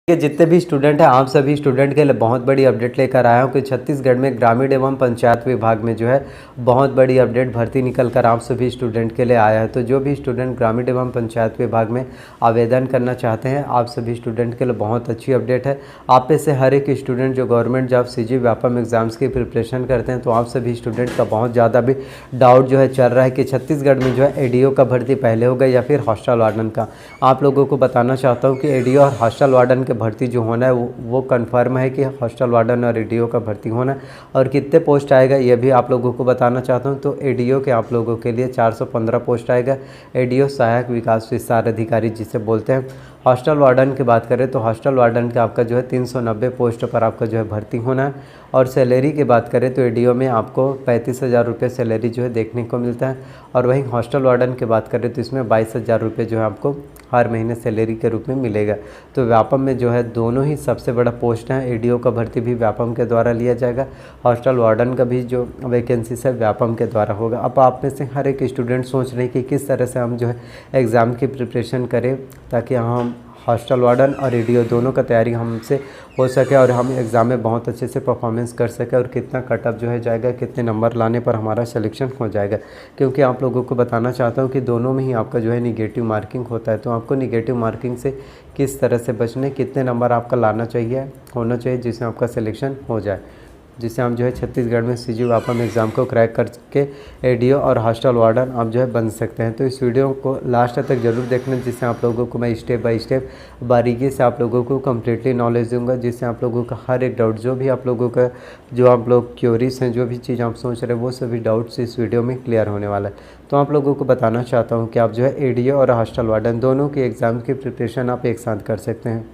के जितने भी स्टूडेंट हैं आप सभी स्टूडेंट के लिए बहुत बड़ी अपडेट लेकर आया हूँ कि छत्तीसगढ़ में ग्रामीण एवं पंचायत विभाग में जो है बहुत बड़ी अपडेट भर्ती निकल कर आप सभी स्टूडेंट के लिए आया है। तो जो भी स्टूडेंट ग्रामीण एवं पंचायत विभाग में आवेदन करना चाहते हैं आप सभी स्टूडेंट के लिए बहुत अच्छी अपडेट है। आप में से हर एक स्टूडेंट जो government job CG Vyapam exams की प्रिपरेशन करते हैं तो आप सभी स्टूडेंट का बहुत ज़्यादा भी डाउट जो है चल रहा है कि छत्तीसगढ़ में जो है एडीओ का भर्ती पहले होगा या फिर हॉस्टल वार्डन का। आप लोगों को बताना चाहता हूँ कि एडीओ और हॉस्टल वार्डन के भर्ती जो होना है वो कंफर्म है कि हॉस्टल वार्डन और एडीओ का भर्ती होना है और कितने पोस्ट आएगा ये भी आप लोगों को बताना चाहता हूं। तो एडीओ के आप लोगों के लिए 415 पोस्ट आएगा। एडीओ सहायक विकास विस्तार अधिकारी जिसे बोलते हैं। हॉस्टल वार्डन की बात करें तो हॉस्टल वार्डन का आपका जो है 390 पोस्ट पर आपका जो है भर्ती होना है। और सैलरी की बात करें तो एडीओ में आपको 35,000 रुपये सैलरी जो है देखने को मिलता है। और वहीं हॉस्टल वार्डन की बात करें तो इसमें 22,000 रुपये जो है आपको हर महीने सैलरी के रूप में मिलेगा। तो व्यापम में जो है दोनों ही सबसे बड़ा पोस्ट है। एडीओ का भर्ती भी व्यापम के द्वारा लिया जाएगा, हॉस्टल वार्डन का भी जो वैकेंसी है व्यापम के द्वारा होगा। अब आप में से हर एक स्टूडेंट सोच रहे हैं कि किस तरह से हम जो है एग्ज़ाम की प्रिपरेशन करें ताकि हम हॉस्टल वार्डन और एडीओ दोनों का तैयारी हमसे हो सके और हम एग्ज़ाम में बहुत अच्छे से परफॉर्मेंस कर सके और कितना कट ऑफ जो है जाएगा, कितने नंबर लाने पर हमारा सिलेक्शन हो जाएगा। क्योंकि आप लोगों को बताना चाहता हूँ कि दोनों में ही आपका जो है निगेटिव मार्किंग होता है। तो आपको निगेटिव मार्किंग से किस तरह से बचने, कितने नंबर आपका लाना चाहिए, होना चाहिए जिससे आपका सिलेक्शन हो जाए, जिससे हम जो है छत्तीसगढ़ में सीजी व्यापम एग्ज़ाम को क्रैक करके एडीओ और हॉस्टल वार्डन आप जो है बन सकते हैं। तो इस वीडियो को लास्ट तक जरूर देखना जिससे आप लोगों को मैं स्टेप बाय स्टेप बारीकी से आप लोगों को कम्प्लीटली नॉलेज दूंगा, जिससे आप लोगों का हर एक डाउट जो भी आप लोगों का जो आप लोग क्यूरीज हैं, जो भी चीज़ आप सोच रहे हैं वो सभी डाउट्स इस वीडियो में क्लियर होने वाला है। तो आप लोगों को बताना चाहता हूँ कि आप जो है एडीओ और हॉस्टल वार्डन दोनों की एग्ज़ाम की प्रिपरेशन आप एक साथ कर सकते हैं।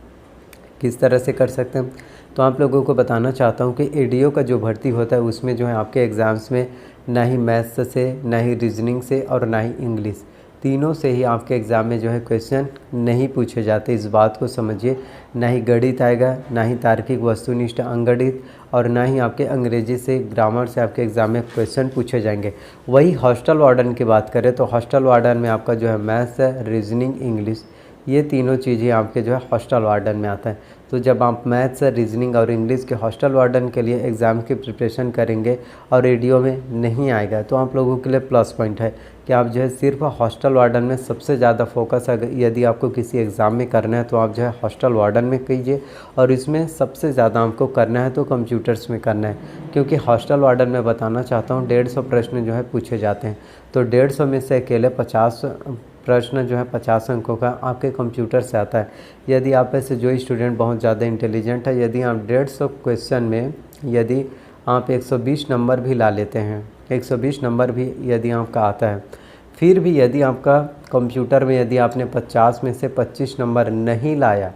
किस तरह से कर सकते हैं तो आप लोगों को बताना चाहता हूँ कि एडीओ का जो भर्ती होता है उसमें जो है आपके एग्ज़ाम्स में ना ही मैथ्स से, ना ही रीजनिंग से और ना ही इंग्लिश, तीनों से ही आपके एग्ज़ाम में जो है क्वेश्चन नहीं पूछे जाते। इस बात को समझिए। ना ही गणित आएगा, ना ही तार्किक वस्तुनिष्ठ अंगणित और ना ही आपके अंग्रेजी से, ग्रामर से आपके एग्ज़ाम में क्वेश्चन पूछे जाएंगे। वही हॉस्टल वार्डन की बात करें तो हॉस्टल वार्डन में आपका जो है मैथ्स, रीजनिंग, इंग्लिश, ये तीनों चीज़ें आपके जो है हॉस्टल वार्डन में आता है। तो जब आप मैथ्स, रीजनिंग और इंग्लिश के हॉस्टल वार्डन के लिए एग्ज़ाम की प्रिपरेशन करेंगे और एडीओ में नहीं आएगा तो आप लोगों के लिए प्लस पॉइंट है कि आप जो है सिर्फ हॉस्टल वार्डन में सबसे ज़्यादा फोकस अगर यदि आपको किसी एग्ज़ाम में करना है तो आप जो है हॉस्टल वार्डन में कीजिए। और इसमें सबसे ज़्यादा आपको करना है तो कंप्यूटर्स में करना है, क्योंकि हॉस्टल वार्डन में बताना चाहता हूँ 150 प्रश्न जो है पूछे जाते हैं। तो 150 में से अकेले 50 प्रश्न जो है 50 अंकों का आपके कंप्यूटर से आता है। यदि आप ऐसे जो स्टूडेंट बहुत ज़्यादा इंटेलिजेंट है, यदि आप 150 क्वेश्चन में यदि आप 120 नंबर भी ला लेते हैं, 120 नंबर भी यदि आपका आता है, फिर भी यदि आपका कंप्यूटर में यदि आपने 50 में से 25 नंबर नहीं लाया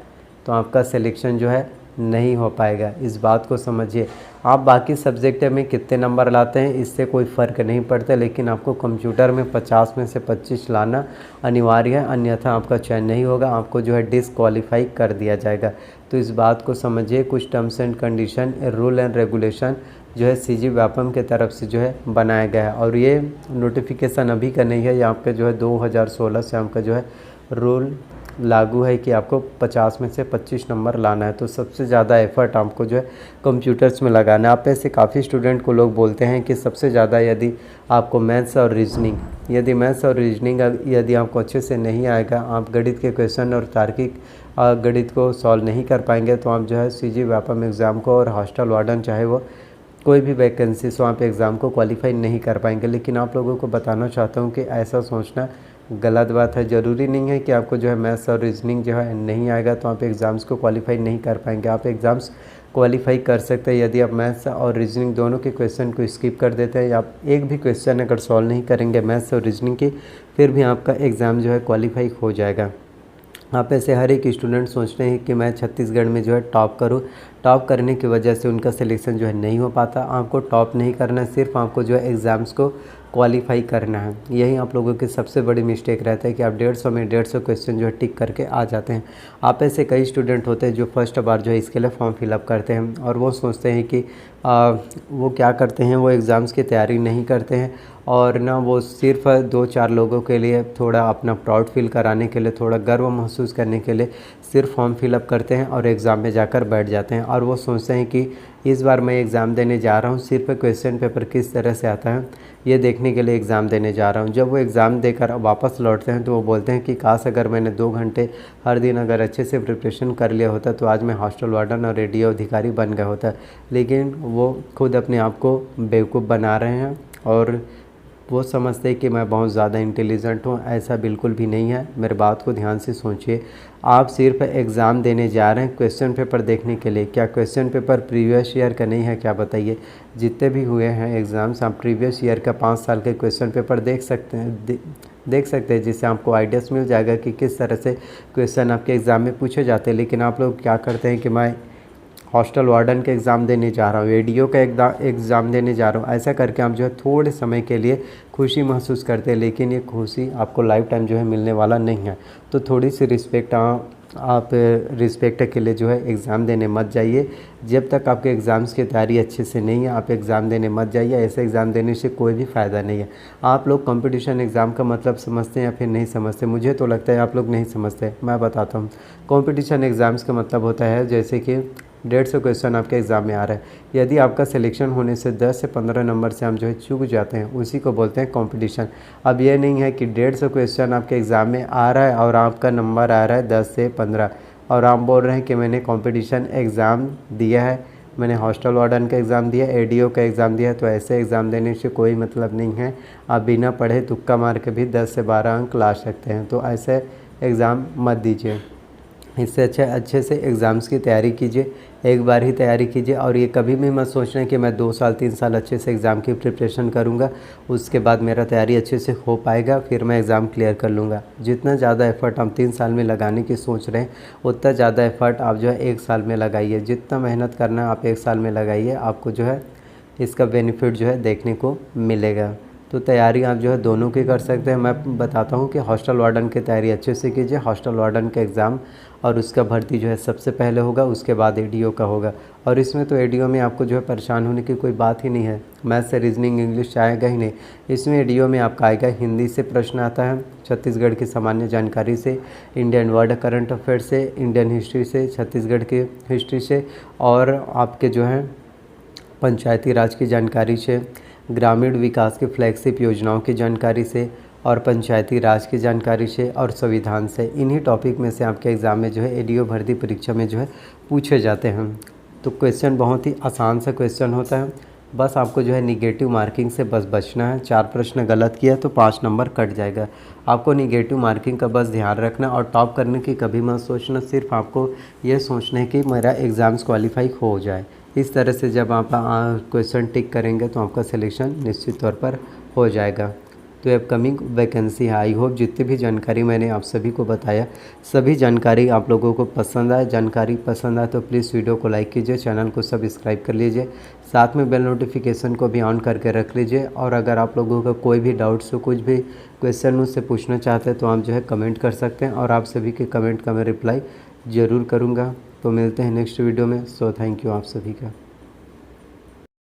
तो आपका सिलेक्शन जो है नहीं हो पाएगा। इस बात को समझिए। आप बाकी सब्जेक्ट में कितने नंबर लाते हैं इससे कोई फ़र्क नहीं पड़ता, लेकिन आपको कंप्यूटर में 50 में से 25 लाना अनिवार्य है, अन्यथा आपका चयन नहीं होगा, आपको जो है डिसक्वालीफाई कर दिया जाएगा। तो इस बात को समझिए। कुछ terms and condition, rule and regulation जो है सीजी व्यापम के तरफ से जो है बनाया गया है और ये नोटिफिकेशन अभी का नहीं है, ये आपके जो है 2016 से आपका जो है रूल लागू है कि आपको 50 में से 25 नंबर लाना है। तो सबसे ज़्यादा एफर्ट आपको जो है कंप्यूटर्स में लगाना है। आप ऐसे काफ़ी स्टूडेंट को लोग बोलते हैं कि सबसे ज़्यादा यदि आपको मैथ्स और रीजनिंग, यदि आपको अच्छे से नहीं आएगा, आप गणित के क्वेश्चन और तार्किक गणित को सॉल्व नहीं कर पाएंगे तो आप जो है सीजी व्यापम एग्ज़ाम को और हॉस्टल वार्डन चाहे वो कोई भी वैकेंसी सो आप एग्ज़ाम को क्वालिफाई नहीं कर पाएंगे। लेकिन आप लोगों को बताना चाहता हूँ कि ऐसा सोचना गलत बात है। ज़रूरी नहीं है कि आपको जो है मैथ्स और रीजनिंग जो है नहीं आएगा तो आप एग्ज़ाम्स को क्वालिफाई नहीं कर पाएंगे। आप एग्ज़ाम्स क्वालिफाई कर सकते हैं यदि आप मैथ्स और रीजनिंग दोनों के क्वेश्चन को स्किप कर देते हैं या आप एक भी क्वेश्चन अगर सॉल्व नहीं करेंगे मैथ्स और रीजनिंग की, फिर भी आपका एग्ज़ाम जो है क्वालिफाई हो जाएगा। आप ऐसे हर एक स्टूडेंट सोच रहे हैं कि मैं छत्तीसगढ़ में जो है टॉप करूं, टॉप करने की वजह से उनका सिलेक्शन जो है नहीं हो पाता। आपको टॉप नहीं करना है, सिर्फ आपको जो है एग्ज़ाम्स को क्वालिफाई करना है। यही आप लोगों की सबसे बड़ी मिस्टेक रहता है कि आप 150 में 150 क्वेश्चन जो है टिक करके आ जाते हैं। आप ऐसे कई स्टूडेंट होते हैं जो फर्स्ट बार जो है इसके लिए फॉर्म फिलअप करते हैं और वो सोचते हैं कि वो क्या करते हैं, वो एग्ज़ाम्स की तैयारी नहीं करते हैं और ना वो सिर्फ 2-4 लोगों के लिए थोड़ा अपना प्राउड फील कराने के लिए, थोड़ा गर्व महसूस करने के लिए सिर्फ फॉर्म फिलअप करते हैं और एग्ज़ाम में जाकर बैठ जाते हैं और वो सोचते हैं कि इस बार मैं एग्ज़ाम देने जा रहा हूँ, सिर्फ क्वेश्चन पेपर किस तरह से आता है ये देखने के लिए एग्ज़ाम देने जा रहा हूँ। जब वो एग्ज़ाम देकर वापस लौटते हैं तो वो बोलते हैं कि काश अगर मैंने 2 घंटे हर दिन अगर अच्छे से प्रिपरेशन कर लिया होता तो आज मैं हॉस्टल वार्डन और रेडियो अधिकारी बन गया होता। लेकिन वो खुद अपने आप को बेवकूफ़ बना रहे हैं और वो समझते हैं कि मैं बहुत ज़्यादा इंटेलिजेंट हूँ। ऐसा बिल्कुल भी नहीं है। मेरे बात को ध्यान से सोचिए, आप सिर्फ एग्ज़ाम देने जा रहे हैं क्वेश्चन पेपर देखने के लिए। क्या क्वेश्चन पेपर प्रीवियस ईयर का नहीं है क्या? बताइए। जितने भी हुए हैं एग्ज़ाम्स, आप प्रीवियस ईयर का 5 साल के क्वेश्चन पेपर देख सकते हैं, देख सकते हैं, जिससे आपको आइडियाज़ मिल जाएगा कि किस तरह से क्वेश्चन आपके एग्ज़ाम में पूछे जाते हैं। लेकिन आप लोग क्या करते हैं कि मैं हॉस्टल वार्डन का एग्ज़ाम देने जा रहा हूँ, एडीओ का एग्ज़ाम देने जा रहा हूँ, ऐसा करके आप जो है थोड़े समय के लिए खुशी महसूस करते हैं। लेकिन ये खुशी आपको लाइफ टाइम जो है मिलने वाला नहीं है। तो थोड़ी सी रिस्पेक्ट आप रिस्पेक्ट के लिए जो है एग्ज़ाम देने मत जाइए। जब तक आपके एग्ज़ाम्स की तैयारी अच्छे से नहीं है, आप एग्ज़ाम देने मत जाइए। ऐसे एग्ज़ाम देने से कोई भी फ़ायदा नहीं है। आप लोग कंपटीशन एग्ज़ाम का मतलब समझते हैं या फिर नहीं समझते? मुझे तो लगता है आप लोग नहीं समझते। मैं बताता हूँ, कंपटीशन एग्ज़ाम्स का मतलब होता है जैसे कि 150 क्वेश्चन आपके एग्ज़ाम में आ रहा है। यदि आपका सिलेक्शन होने से 10 से 15 नंबर से हम जो है चूक जाते हैं, उसी को बोलते हैं कंपटीशन। अब ये नहीं है कि 150 क्वेश्चन आपके एग्ज़ाम में आ रहा है और आपका नंबर आ रहा है 10 से 15 और आप बोल रहे हैं कि मैंने कंपटीशन एग्ज़ाम दिया है, मैंने हॉस्टल वार्डन का एग्ज़ाम दिया, एडीओ का एग्ज़ाम दिया है। तो ऐसे एग्ज़ाम देने से कोई मतलब नहीं है। आप बिना पढ़े तुक्का मार के भी 10 से 12 अंक ला सकते हैं। तो ऐसे एग्ज़ाम मत दीजिए। इससे अच्छे से एग्ज़ाम्स की तैयारी कीजिए। एक बार ही तैयारी कीजिए और ये कभी भी मत सोचना कि मैं 2 साल 3 साल अच्छे से एग्ज़ाम की प्रिपरेशन करूँगा, उसके बाद मेरा तैयारी अच्छे से हो पाएगा, फिर मैं एग्ज़ाम क्लियर कर लूँगा। जितना ज़्यादा एफ़र्ट हम 3 साल में लगाने की सोच रहे हैं, उतना ज़्यादा एफ़र्ट आप जो है 1 साल में लगाइए। जितना मेहनत करना है आप 1 साल में लगाइए, आपको जो है इसका बेनिफिट जो है देखने को मिलेगा। तो तैयारी आप जो है दोनों की कर सकते हैं। मैं बताता हूँ कि हॉस्टल वार्डन की तैयारी अच्छे से कीजिए। हॉस्टल वार्डन का एग्ज़ाम और उसका भर्ती जो है सबसे पहले होगा, उसके बाद एडीओ का होगा। और इसमें तो एडीओ में आपको जो है परेशान होने की कोई बात ही नहीं है। मैथ से रीजनिंग इंग्लिश आएगा ही नहीं। इसमें एडीओ में आपका आएगा हिंदी से प्रश्न आता है, छत्तीसगढ़ की सामान्य जानकारी से, इंडियन वर्ल्ड करंट अफेयर से, इंडियन हिस्ट्री से, छत्तीसगढ़ की हिस्ट्री से और आपके जो है पंचायती राज की जानकारी से, ग्रामीण विकास की फ्लैगशिप योजनाओं की जानकारी से और पंचायती राज की जानकारी से और संविधान से। इन्हीं टॉपिक में से आपके एग्ज़ाम में जो है एडीओ भर्ती परीक्षा में जो है पूछे जाते हैं। तो क्वेश्चन बहुत ही आसान सा क्वेश्चन होता है। बस आपको जो है निगेटिव मार्किंग से बस बचना है। 4 प्रश्न गलत किया तो 5 नंबर कट जाएगा। आपको निगेटिव मार्किंग का बस ध्यान रखना और टॉप करने की कभी मत सोचना। सिर्फ आपको ये सोचना है कि मेरा एग्ज़ाम्स क्वालिफाई हो जाए। इस तरह से जब आप क्वेश्चन टिक करेंगे तो आपका सिलेक्शन निश्चित तौर पर हो जाएगा। तो अपकमिंग वैकेंसी है। आई होप जितनी भी जानकारी मैंने आप सभी को बताया, सभी जानकारी आप लोगों को पसंद आए। जानकारी पसंद आए तो प्लीज़ वीडियो को लाइक कीजिए, चैनल को सब्सक्राइब कर लीजिए, साथ में बेल नोटिफिकेशन को भी ऑन करके रख लीजिए। और अगर आप लोगों का कोई भी डाउट्स हो, कुछ भी क्वेश्चन मुझसे पूछना चाहते हैं तो आप जो है कमेंट कर सकते हैं और आप सभी के कमेंट का मैं रिप्लाई ज़रूर करूँगा। तो मिलते हैं नेक्स्ट वीडियो में। सो थैंक यू आप सभी का।